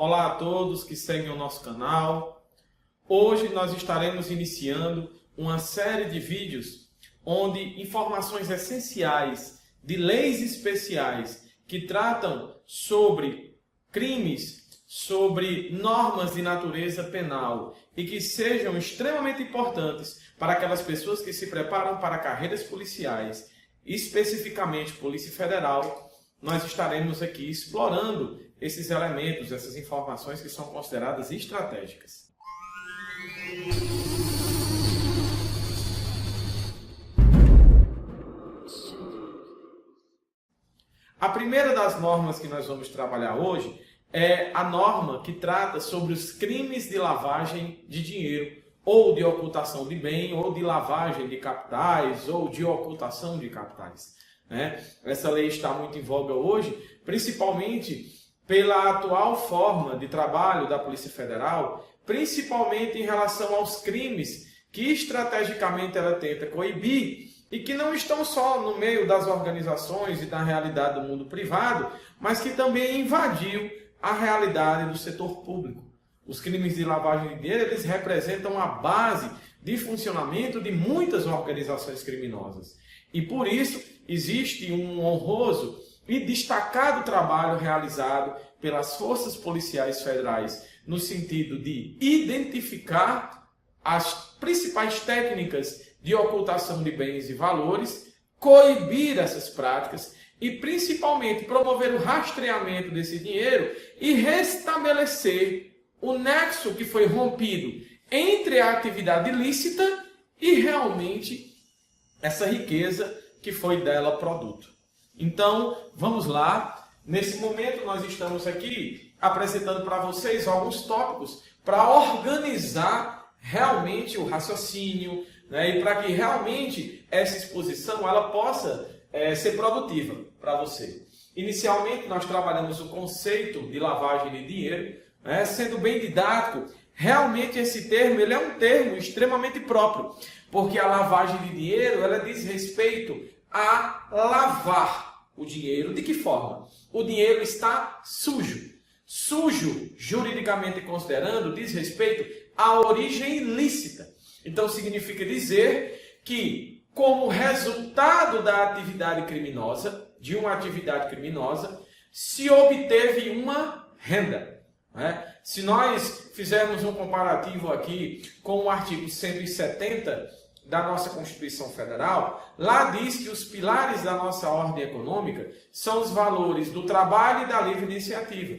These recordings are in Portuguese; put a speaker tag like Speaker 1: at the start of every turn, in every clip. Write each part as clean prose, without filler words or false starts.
Speaker 1: Olá a todos que seguem o nosso canal. Hoje nós estaremos iniciando uma série de vídeos onde informações essenciais de leis especiais que tratam sobre crimes, sobre normas de natureza penal e que sejam extremamente importantes para aquelas pessoas que se preparam para carreiras policiais, especificamente Polícia Federal. Nós estaremos aqui explorando esses elementos, essas informações que são consideradas estratégicas. A primeira das normas que nós vamos trabalhar hoje é a norma que trata sobre os crimes de lavagem de dinheiro, ou de ocultação de bem, ou de lavagem de capitais, ou de ocultação de capitais. Essa lei está muito em voga hoje, principalmente pela atual forma de trabalho da Polícia Federal, principalmente em relação aos crimes que estrategicamente ela tenta coibir e que não estão só no meio das organizações e da realidade do mundo privado, mas que também invadiu a realidade do setor público. Os crimes de lavagem de dinheiro, eles representam a base de funcionamento de muitas organizações criminosas. E por isso existe um honroso e destacado trabalho realizado pelas forças policiais federais no sentido de identificar as principais técnicas de ocultação de bens e valores, coibir essas práticas e principalmente promover o rastreamento desse dinheiro e restabelecer o nexo que foi rompido entre a atividade ilícita e realmente essa riqueza que foi dela produto. Então, vamos lá. Nesse momento, nós estamos aqui apresentando para vocês alguns tópicos para organizar realmente o raciocínio, e para que realmente essa exposição ela possa ser produtiva para você. Inicialmente, nós trabalhamos o conceito de lavagem de dinheiro, sendo bem didático. Realmente esse termo ele é um termo extremamente próprio, porque a lavagem de dinheiro ela diz respeito a lavar o dinheiro. De que forma? O dinheiro está sujo. Sujo, juridicamente considerando, diz respeito à origem ilícita. Então significa dizer que, como resultado da atividade criminosa, de uma atividade criminosa, se obteve uma renda. Se nós fizermos um comparativo aqui com o artigo 170 da nossa Constituição Federal, lá diz que os pilares da nossa ordem econômica são os valores do trabalho e da livre iniciativa.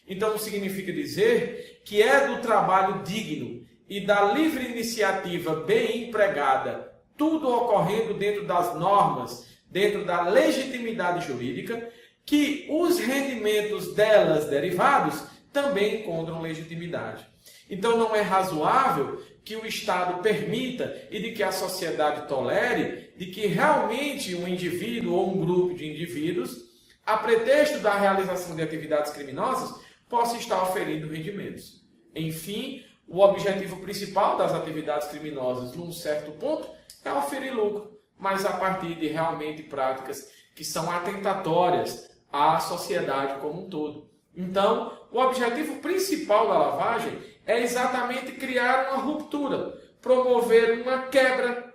Speaker 1: Então significa dizer que é do trabalho digno e da livre iniciativa bem empregada, tudo ocorrendo dentro das normas, dentro da legitimidade jurídica, que os rendimentos delas derivados também encontram legitimidade. Então não é razoável que o Estado permita e de que a sociedade tolere de que realmente um indivíduo ou um grupo de indivíduos, a pretexto da realização de atividades criminosas, possa estar oferindo rendimentos. Enfim, o objetivo principal das atividades criminosas, num certo ponto, é oferir lucro, mas a partir de realmente práticas que são atentatórias à sociedade como um todo. Então, o objetivo principal da lavagem é exatamente criar uma ruptura, promover uma quebra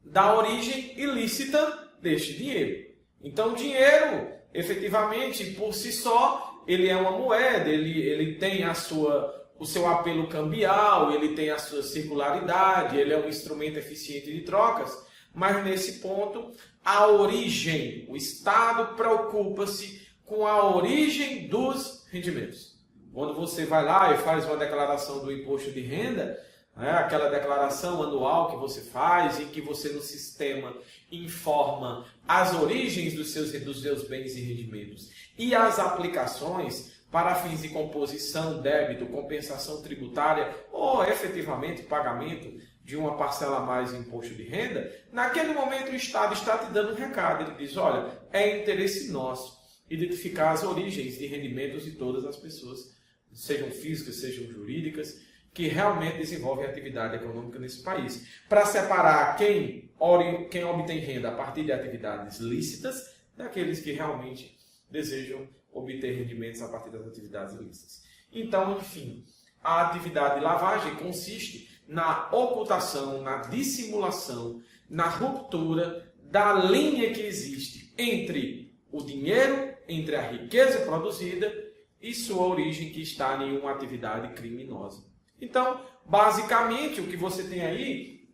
Speaker 1: da origem ilícita deste dinheiro. Então, o dinheiro, efetivamente, por si só, ele é uma moeda, ele tem o seu apelo cambial, ele tem a sua circularidade, ele é um instrumento eficiente de trocas, mas nesse ponto, a origem, o Estado preocupa-se com a origem dos rendimentos. Quando você vai lá e faz uma declaração do imposto de renda, aquela declaração anual que você faz, em que você no sistema informa as origens dos seus bens e rendimentos e as aplicações para fins de composição, débito, compensação tributária ou efetivamente pagamento de uma parcela a mais de imposto de renda, naquele momento o Estado está te dando um recado. Ele diz, olha, é interesse nosso identificar as origens de rendimentos de todas as pessoas, sejam físicas, sejam jurídicas, que realmente desenvolvem atividade econômica nesse país. Para separar quem obtém renda a partir de atividades lícitas daqueles que realmente desejam obter rendimentos a partir das atividades ilícitas. Então, enfim, a atividade de lavagem consiste na ocultação, na dissimulação, na ruptura da linha que existe entre o dinheiro, entre a riqueza produzida e sua origem que está em uma atividade criminosa. Então, basicamente, o que você tem aí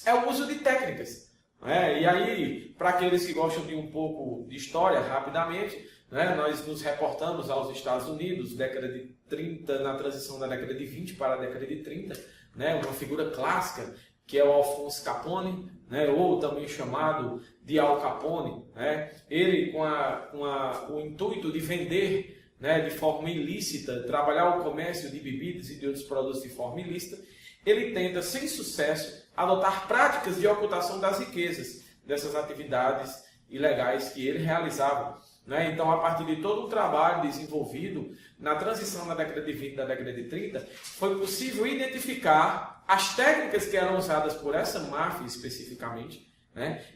Speaker 1: é o uso de técnicas. E aí, para aqueles que gostam de um pouco de história, rapidamente, nós nos reportamos aos Estados Unidos, década de 30, na transição da década de 20 para a década de 30, uma figura clássica, que é o Alphonse Capone, ou também chamado de Al Capone. Ele, com o intuito de vender de forma ilícita, trabalhar o comércio de bebidas e de outros produtos de forma ilícita, ele tenta, sem sucesso, adotar práticas de ocultação das riquezas dessas atividades ilegais que ele realizava. Então, a partir de todo o trabalho desenvolvido na transição da década de 20 e da década de 30, foi possível identificar as técnicas que eram usadas por essa máfia especificamente,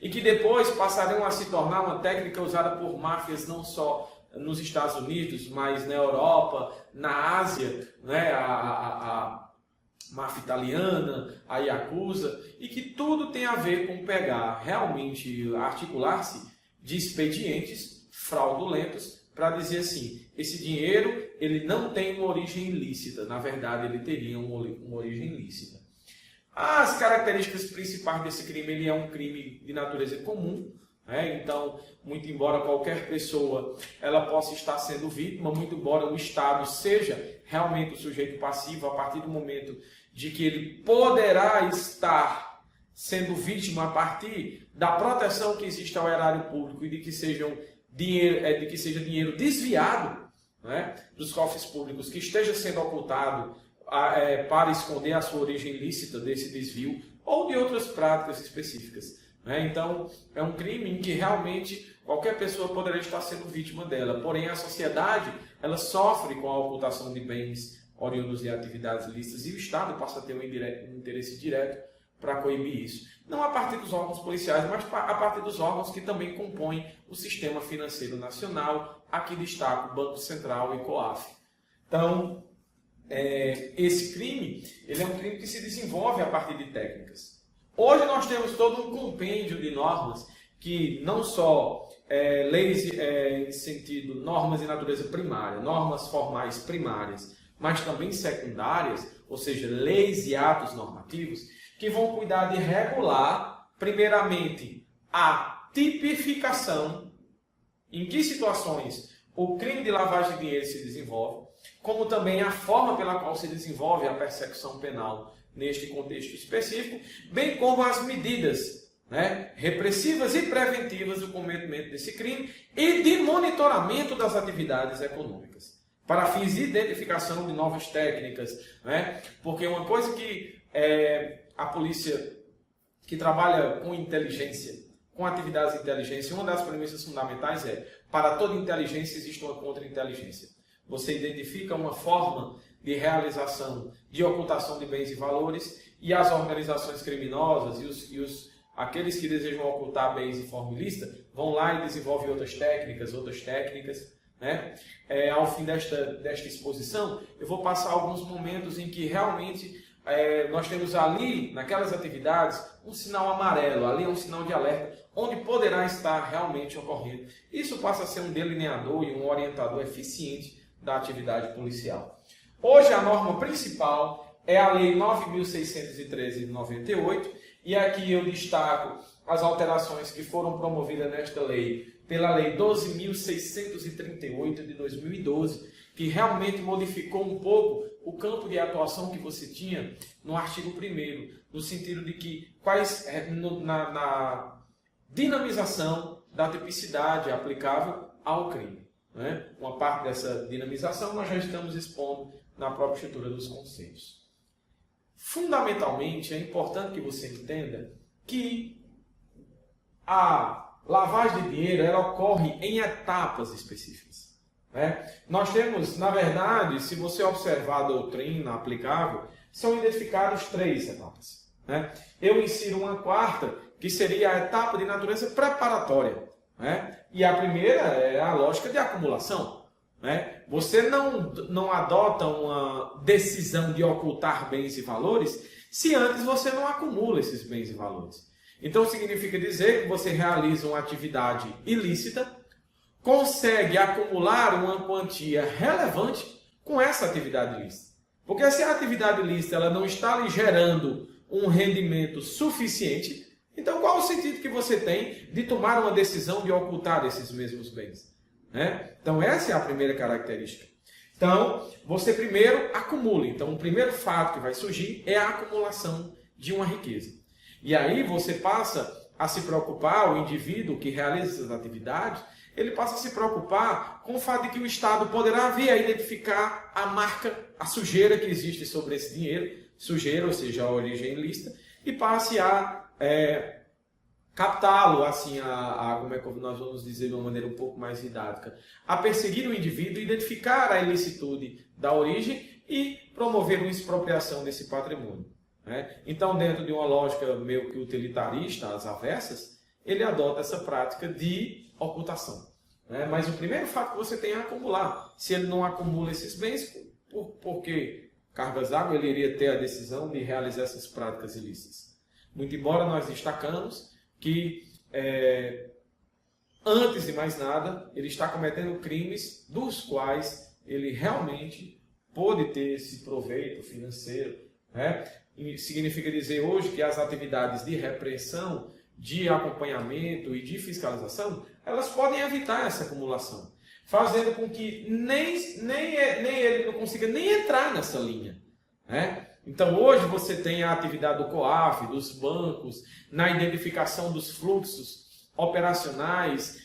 Speaker 1: e que depois passariam a se tornar uma técnica usada por máfias não só nos Estados Unidos, mas na Europa, na Ásia, a máfia italiana, a Yakuza, e que tudo tem a ver com pegar, realmente articular-se de expedientes fraudulentos para dizer assim, esse dinheiro ele não tem uma origem ilícita, na verdade ele teria uma origem ilícita. As características principais desse crime, ele é um crime de natureza comum, então, muito embora qualquer pessoa ela possa estar sendo vítima, muito embora o Estado seja realmente o sujeito passivo, a partir do momento de que ele poderá estar sendo vítima a partir da proteção que existe ao erário público e de que seja dinheiro desviado dos cofres públicos, que esteja sendo ocultado para esconder a sua origem ilícita desse desvio ou de outras práticas específicas. Então, é um crime em que realmente qualquer pessoa poderia estar sendo vítima dela. Porém, a sociedade ela sofre com a ocultação de bens oriundos de atividades ilícitas e o Estado passa a ter um interesse direto para coibir isso. Não a partir dos órgãos policiais, mas a partir dos órgãos que também compõem o sistema financeiro nacional. Aqui destaco o Banco Central e COAF. Então, esse crime ele é um crime que se desenvolve a partir de técnicas. Hoje nós temos todo um compêndio de normas que não só leis em sentido normas de natureza primária, normas formais primárias, mas também secundárias, ou seja, leis e atos normativos, que vão cuidar de regular, primeiramente, a tipificação, em que situações o crime de lavagem de dinheiro se desenvolve, como também a forma pela qual se desenvolve a persecução penal neste contexto específico, bem como as medidas repressivas e preventivas do cometimento desse crime e de monitoramento das atividades econômicas, para fins de identificação de novas técnicas, porque uma coisa que a polícia que trabalha com inteligência, com atividades de inteligência, uma das premissas fundamentais para toda inteligência existe uma contra-inteligência. Você identifica uma forma de realização de ocultação de bens e valores e as organizações criminosas aqueles que desejam ocultar bens de forma ilícita vão lá e desenvolvem outras técnicas. Ao fim desta exposição, eu vou passar alguns momentos em que realmente nós temos ali, naquelas atividades, um sinal amarelo, ali é um sinal de alerta, onde poderá estar realmente ocorrendo. Isso passa a ser um delineador e um orientador eficiente da atividade policial. Hoje a norma principal é a Lei 9.613 de 98, e aqui eu destaco as alterações que foram promovidas nesta lei pela Lei 12.638 de 2012, que realmente modificou um pouco o campo de atuação que você tinha no artigo 1º, no sentido de que na dinamização da tipicidade aplicável ao crime. Uma parte dessa dinamização nós já estamos expondo na própria estrutura dos conceitos. Fundamentalmente, é importante que você entenda que a lavagem de dinheiro ela ocorre em etapas específicas. Nós temos, na verdade, se você observar a doutrina aplicável, são identificadas 3 etapas. Eu insiro uma quarta, que seria a etapa de natureza preparatória. E a primeira é a lógica de acumulação. né? Você não adota uma decisão de ocultar bens e valores se antes você não acumula esses bens e valores. Então significa dizer que você realiza uma atividade ilícita, consegue acumular uma quantia relevante com essa atividade ilícita. Porque se a atividade ilícita ela não está lhe gerando um rendimento suficiente, então qual o sentido que você tem de tomar uma decisão de ocultar esses mesmos bens? Né? Então essa é a primeira característica. Então, você primeiro acumula. Então, o primeiro fato que vai surgir é a acumulação de uma riqueza. E aí você passa a se preocupar, o indivíduo que realiza essas atividades, ele passa a se preocupar com o fato de que o Estado poderá vir a identificar a marca, a sujeira que existe sobre esse dinheiro, sujeira, ou seja, a origem ilícita, e passe a captá-lo, assim, como é que nós vamos dizer de uma maneira um pouco mais didática, a perseguir o indivíduo, identificar a ilicitude da origem e promover uma expropriação desse patrimônio. Né? Então, dentro de uma lógica meio que utilitarista, às avessas, ele adota essa prática de ocultação. Né? Mas o primeiro fato que você tem é acumular. Se ele não acumula esses bens, porque cargas d'água ele iria ter a decisão de realizar essas práticas ilícitas. Muito embora nós destacamos que, antes de mais nada, ele está cometendo crimes dos quais ele realmente pôde ter esse proveito financeiro. Né? E significa dizer hoje que as atividades de repreensão, de acompanhamento e de fiscalização, elas podem evitar essa acumulação, fazendo com que nem ele não consiga nem entrar nessa linha. Né? Então, hoje você tem a atividade do COAF, dos bancos, na identificação dos fluxos operacionais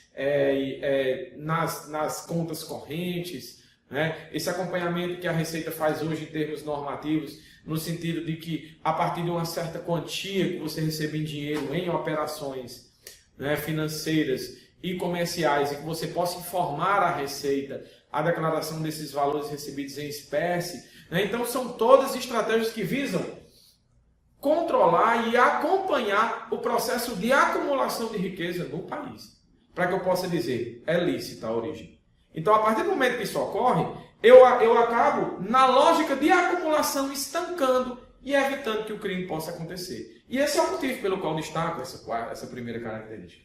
Speaker 1: nas contas correntes. Né? Esse acompanhamento que a Receita faz hoje em termos normativos, no sentido de que, a partir de uma certa quantia que você recebe em dinheiro em operações, né, financeiras e comerciais, e que você possa informar a Receita a declaração desses valores recebidos em espécie. Então, são todas estratégias que visam controlar e acompanhar o processo de acumulação de riqueza no país. Para que eu possa dizer, é lícita a origem. Então, a partir do momento que isso ocorre, eu acabo, na lógica de acumulação, estancando e evitando que o crime possa acontecer. E esse é o motivo pelo qual destaco essa primeira característica.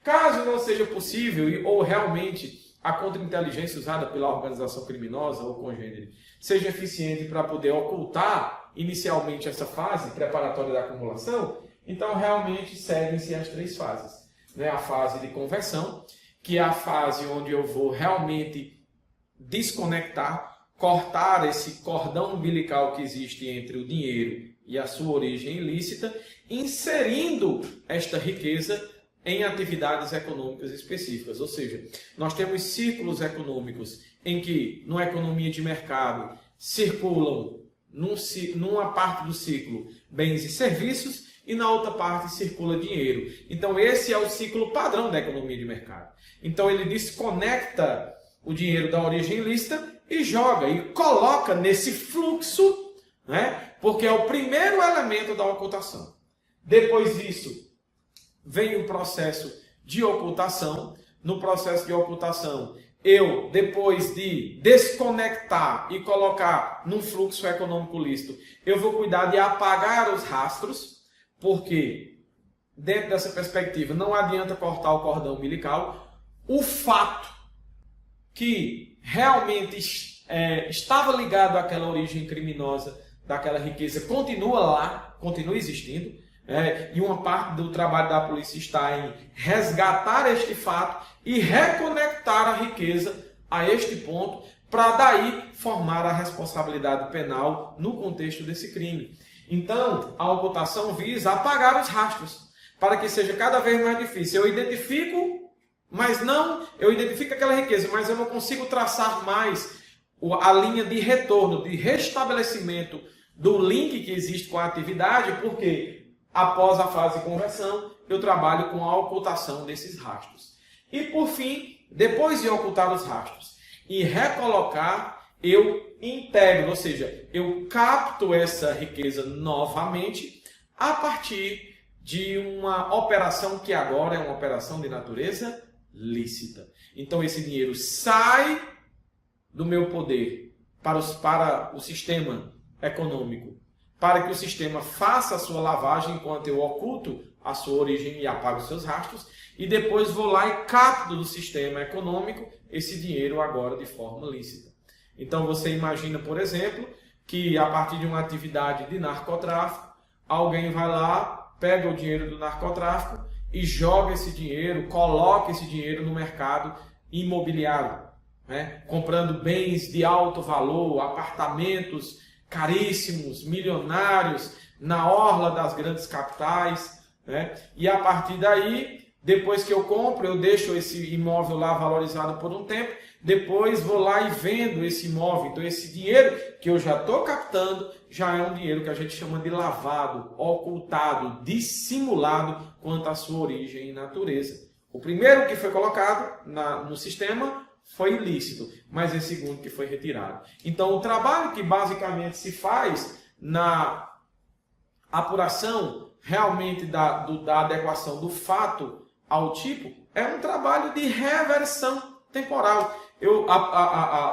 Speaker 1: Caso não seja possível, ou realmente a contra-inteligência usada pela organização criminosa ou congênere seja eficiente para poder ocultar inicialmente essa fase preparatória da acumulação, então realmente seguem-se as três fases. Né? A fase de conversão, que é a fase onde eu vou realmente desconectar, cortar esse cordão umbilical que existe entre o dinheiro e a sua origem ilícita, inserindo esta riqueza em atividades econômicas específicas. Ou seja, nós temos círculos econômicos em que, numa economia de mercado, circulam, numa parte do ciclo, bens e serviços, e na outra parte circula dinheiro. Então, esse é o ciclo padrão da economia de mercado. Então, ele desconecta o dinheiro da origem ilícita e joga, e coloca nesse fluxo, né? Porque é o primeiro elemento da ocultação. Depois disso, vem o processo de ocultação. No processo de ocultação, eu, depois de desconectar e colocar num fluxo econômico lícito, eu vou cuidar de apagar os rastros, porque, dentro dessa perspectiva, não adianta cortar o cordão umbilical. O fato que realmente estava ligado àquela origem criminosa daquela riqueza continua lá, continua existindo. E uma parte do trabalho da polícia está em resgatar este fato e reconectar a riqueza a este ponto, para daí formar a responsabilidade penal no contexto desse crime. Então, a ocultação visa apagar os rastros, para que seja cada vez mais difícil. Eu identifico aquela riqueza, mas eu não consigo traçar mais a linha de retorno, de restabelecimento do link que existe com a atividade, porque após a fase de conversão, eu trabalho com a ocultação desses rastros. E por fim, depois de ocultar os rastros e recolocar, eu integro, ou seja, eu capto essa riqueza novamente a partir de uma operação que agora é uma operação de natureza lícita. Então esse dinheiro sai do meu poder para o sistema econômico, para que o sistema faça a sua lavagem enquanto eu oculto a sua origem e apago os seus rastros, e depois vou lá e capto do sistema econômico esse dinheiro agora de forma lícita. Então você imagina, por exemplo, que a partir de uma atividade de narcotráfico, alguém vai lá, pega o dinheiro do narcotráfico e joga esse dinheiro, coloca esse dinheiro no mercado imobiliário, né? Comprando bens de alto valor, apartamentos caríssimos, milionários, na orla das grandes capitais, né? E a partir daí, depois que eu compro, eu deixo esse imóvel lá valorizado por um tempo, depois vou lá e vendo esse imóvel. Então esse dinheiro que eu já estou captando, já é um dinheiro que a gente chama de lavado, ocultado, dissimulado quanto à sua origem e natureza. O primeiro que foi colocado no sistema foi ilícito, mas esse segundo que foi retirado. Então, o trabalho que basicamente se faz na apuração realmente da adequação do fato ao tipo é um trabalho de reversão temporal.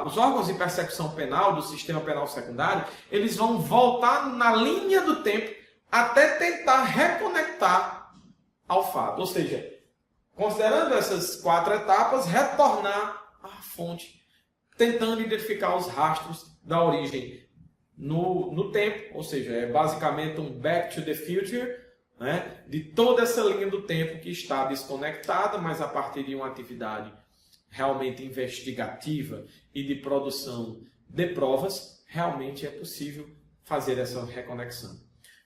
Speaker 1: Os órgãos de persecução penal do sistema penal secundário, eles vão voltar na linha do tempo até tentar reconectar ao fato. Ou seja, considerando essas 4 etapas, retornar à fonte, tentando identificar os rastros da origem no tempo, ou seja, é basicamente um back to the future, né, de toda essa linha do tempo que está desconectada, mas a partir de uma atividade realmente investigativa e de produção de provas, realmente é possível fazer essa reconexão.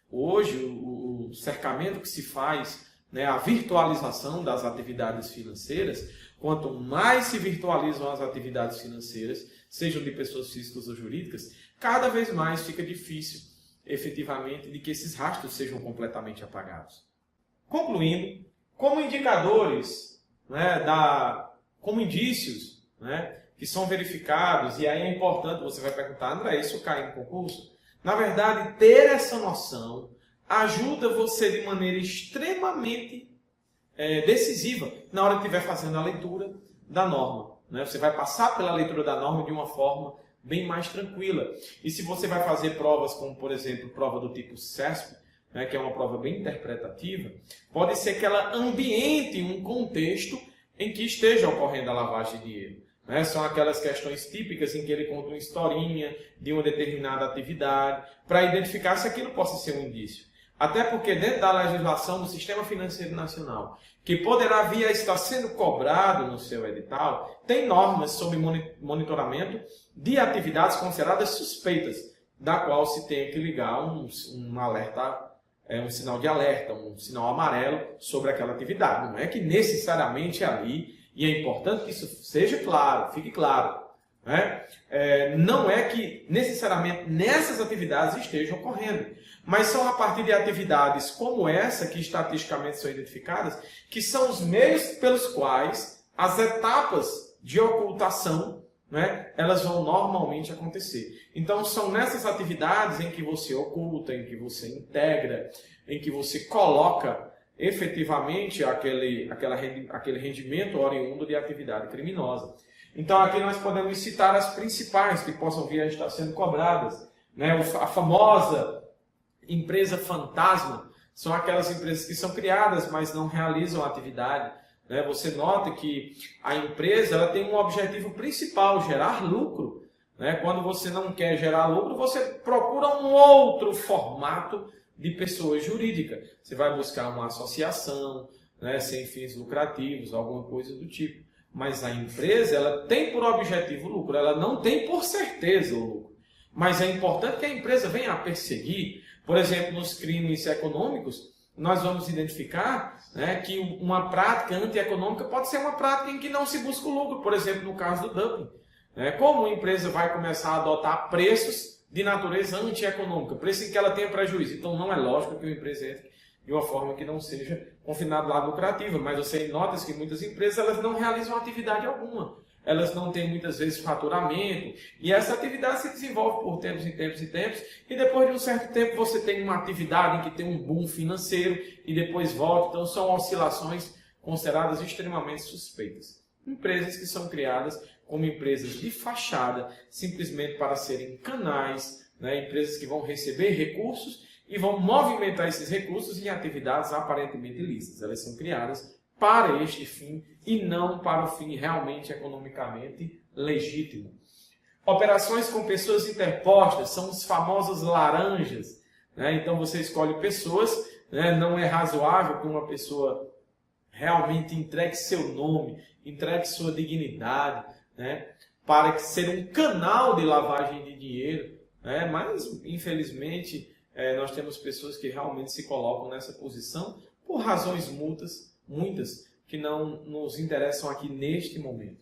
Speaker 1: Hoje, o cercamento que se faz, né, a virtualização das atividades financeiras, quanto mais se virtualizam as atividades financeiras, sejam de pessoas físicas ou jurídicas, cada vez mais fica difícil, efetivamente, de que esses rastros sejam completamente apagados. Concluindo, como indicadores, né, como indícios, né, que são verificados, e aí é importante, você vai perguntar, André, isso cai em concurso? Na verdade, ter essa noção ajuda você de maneira extremamente decisiva na hora que estiver fazendo a leitura da norma, né? Você vai passar pela leitura da norma de uma forma bem mais tranquila. E se você vai fazer provas como, por exemplo, prova do tipo CESP, né, que é uma prova bem interpretativa, pode ser que ela ambiente um contexto em que esteja ocorrendo a lavagem de dinheiro. Né? São aquelas questões típicas em que ele conta uma historinha de uma determinada atividade, para identificar se aquilo possa ser um indício. Até porque dentro da legislação do Sistema Financeiro Nacional, que poderá vir a estar sendo cobrado no seu edital, tem normas sobre monitoramento de atividades consideradas suspeitas, da qual se tem que ligar um alerta, um sinal de alerta, um sinal amarelo sobre aquela atividade. Não é que necessariamente ali, e é importante que isso seja claro, fique claro, né? Não é que necessariamente nessas atividades estejam ocorrendo, mas são a partir de atividades como essa, que estatisticamente são identificadas, que são os meios pelos quais as etapas de ocultação, né, elas vão normalmente acontecer. Então são nessas atividades em que você oculta, em que você integra, em que você coloca efetivamente aquele rendimento oriundo de atividade criminosa. Então aqui nós podemos citar as principais que possam vir a estar sendo cobradas, né? A famosa empresa fantasma, são aquelas empresas que são criadas, mas não realizam a atividade. Né? Você nota que a empresa ela tem um objetivo principal, gerar lucro. Né? Quando você não quer gerar lucro, você procura um outro formato de pessoa jurídica. Você vai buscar uma associação, né, sem fins lucrativos, alguma coisa do tipo. Mas a empresa ela tem por objetivo o lucro, ela não tem por certeza o lucro. Mas é importante que a empresa venha a perseguir. Por exemplo, nos crimes econômicos, nós vamos identificar, né, que uma prática antieconômica pode ser uma prática em que não se busca o lucro. Por exemplo, no caso do dumping. Como uma empresa vai começar a adotar preços de natureza antieconômica, preço em que ela tenha prejuízo. Então, não é lógico que uma empresa entre de uma forma que não seja confinada lá lucrativa. Mas você nota que muitas empresas elas não realizam atividade alguma. Elas não têm muitas vezes faturamento, e essa atividade se desenvolve por tempos e tempos e tempos, e depois de um certo tempo você tem uma atividade em que tem um boom financeiro, e depois volta. Então são oscilações consideradas extremamente suspeitas. Empresas que são criadas como empresas de fachada, simplesmente para serem canais, né? Empresas que vão receber recursos e vão movimentar esses recursos em atividades aparentemente ilícitas. Elas são criadas para este fim e não para o fim realmente economicamente legítimo. Operações com pessoas interpostas são os famosos laranjas, né? Então você escolhe pessoas, né? Não é razoável que uma pessoa realmente entregue seu nome, entregue sua dignidade, né? Para ser um canal de lavagem de dinheiro, né? Mas infelizmente nós temos pessoas que realmente se colocam nessa posição por razões muitas que não nos interessam aqui neste momento.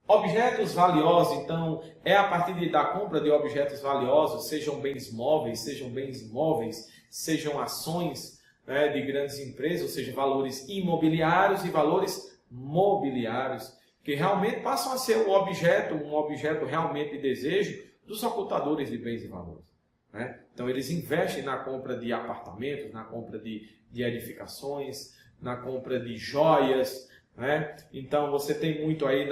Speaker 1: Objetos valiosos, então, é a partir da compra de objetos valiosos, sejam bens móveis, sejam bens imóveis, sejam ações, né, de grandes empresas, ou seja, valores imobiliários e valores mobiliários, que realmente passam a ser um objeto realmente de desejo dos ocultadores de bens e valores, né? Então, eles investem na compra de apartamentos, na compra de edificações, na compra de joias, né? Então, você tem muito aí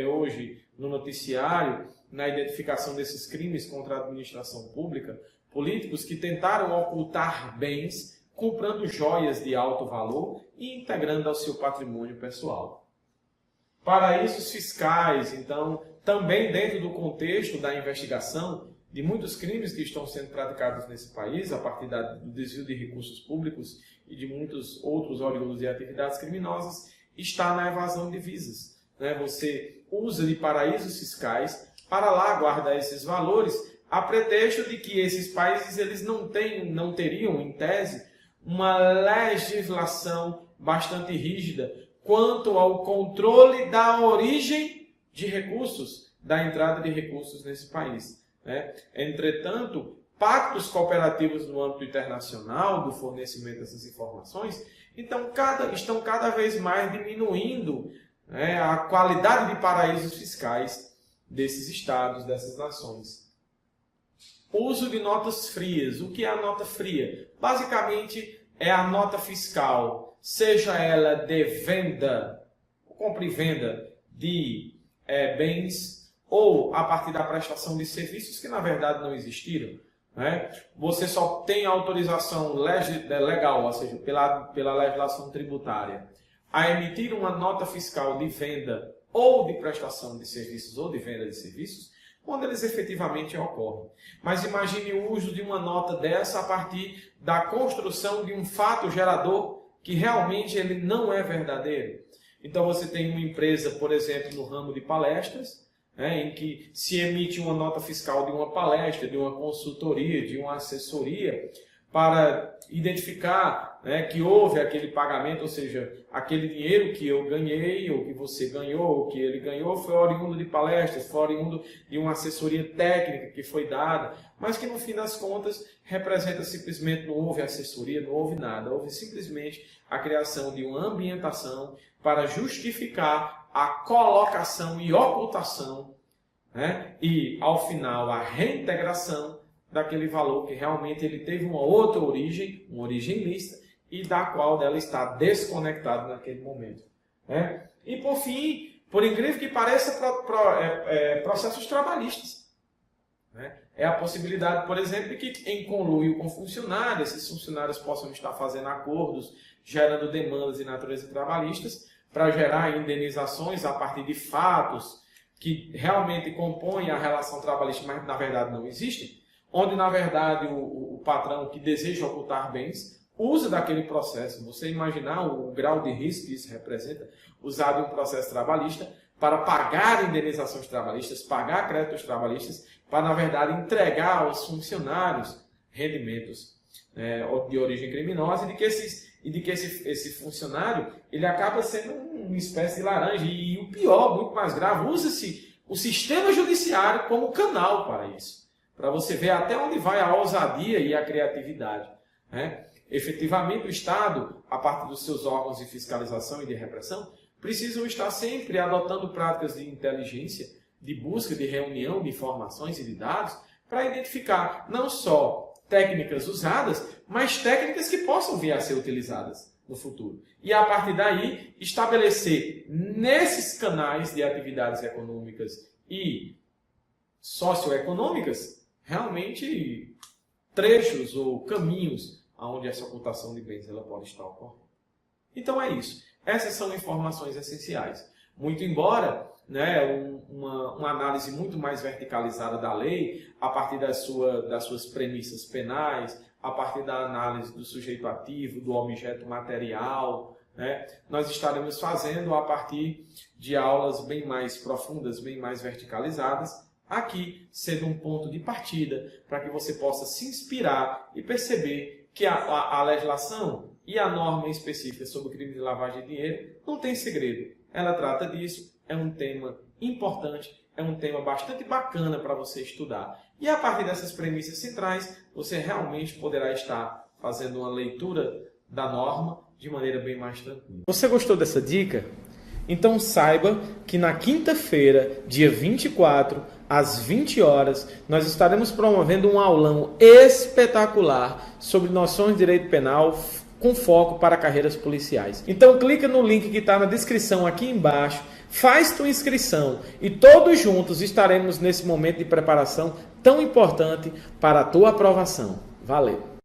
Speaker 1: hoje no noticiário, na identificação desses crimes contra a administração pública, políticos que tentaram ocultar bens, comprando joias de alto valor e integrando ao seu patrimônio pessoal. Paraísos fiscais, então, também dentro do contexto da investigação de muitos crimes que estão sendo praticados nesse país, a partir do desvio de recursos públicos e de muitos outros oriundos de atividades criminosas, está na evasão de divisas, né? Você usa de paraísos fiscais para lá guardar esses valores, a pretexto de que esses países eles não teriam, em tese, uma legislação bastante rígida quanto ao controle da origem de recursos, da entrada de recursos nesse país, né? Entretanto, pactos cooperativos no âmbito internacional do fornecimento dessas informações estão cada vez mais diminuindo, né, a qualidade de paraísos fiscais desses estados, dessas nações. Uso de notas frias. O que é a nota fria? Basicamente, é a nota fiscal, seja ela de venda, compra e venda de bens, ou a partir da prestação de serviços que, na verdade, não existiram, né? Você só tem autorização legal, ou seja, pela legislação tributária, a emitir uma nota fiscal de venda ou de prestação de serviços ou de venda de serviços, quando eles efetivamente ocorrem. Mas imagine o uso de uma nota dessa a partir da construção de um fato gerador que realmente ele não é verdadeiro. Então você tem uma empresa, por exemplo, no ramo de palestras, em que se emite uma nota fiscal de uma palestra, de uma consultoria, de uma assessoria, para identificar, que houve aquele pagamento, ou seja, aquele dinheiro que eu ganhei, ou que você ganhou, ou que ele ganhou, foi oriundo de palestras, foi oriundo de uma assessoria técnica que foi dada, mas que no fim das contas representa simplesmente, não houve assessoria, não houve nada, houve simplesmente a criação de uma ambientação para justificar a colocação e ocultação, e ao final a reintegração daquele valor que realmente ele teve uma outra origem, uma origem ilícita, e da qual dela está desconectado naquele momento. E por fim, por incrível que pareça, processos trabalhistas. É a possibilidade, por exemplo, de que em conluio com funcionários, esses funcionários possam estar fazendo acordos, gerando demandas de natureza trabalhistas, para gerar indenizações a partir de fatos que realmente compõem a relação trabalhista, mas na verdade não existem, onde na verdade o patrão que deseja ocultar bens usa daquele processo. Você imaginar o grau de risco que isso representa, usar de um processo trabalhista para pagar indenizações trabalhistas, pagar créditos trabalhistas, para na verdade entregar aos funcionários rendimentos de origem criminosa, e de que esse funcionário ele acaba sendo uma espécie de laranja. E o pior, muito mais grave, usa-se o sistema judiciário como canal para isso, para você ver até onde vai a ousadia e a criatividade. Efetivamente, o Estado, a partir dos seus órgãos de fiscalização e de repressão, precisam estar sempre adotando práticas de inteligência, de busca, de reunião de informações e de dados, para identificar não só técnicas usadas, mas técnicas que possam vir a ser utilizadas. no futuro. E a partir daí, estabelecer nesses canais de atividades econômicas e socioeconômicas, realmente trechos ou caminhos onde essa ocultação de bens ela pode estar ocorrendo. Então é isso. Essas são informações essenciais. Muito embora, né, uma análise muito mais verticalizada da lei, a partir das suas premissas penais, a partir da análise do sujeito ativo, do objeto material, né, nós estaremos fazendo a partir de aulas bem mais profundas, bem mais verticalizadas, aqui sendo um ponto de partida para que você possa se inspirar e perceber que a legislação e a norma específica sobre o crime de lavagem de dinheiro não tem segredo. Ela trata disso, é um tema importante, é um tema bastante bacana para você estudar. E a partir dessas premissas centrais, você realmente poderá estar fazendo uma leitura da norma de maneira bem mais tranquila. Você gostou dessa dica? Então saiba que na quinta-feira, dia 24, às 20 horas, nós estaremos promovendo um aulão espetacular sobre noções de direito penal com foco para carreiras policiais. Então clica no link que está na descrição aqui embaixo, faz tua inscrição e todos juntos estaremos nesse momento de preparação tão importante para a tua aprovação. Valeu!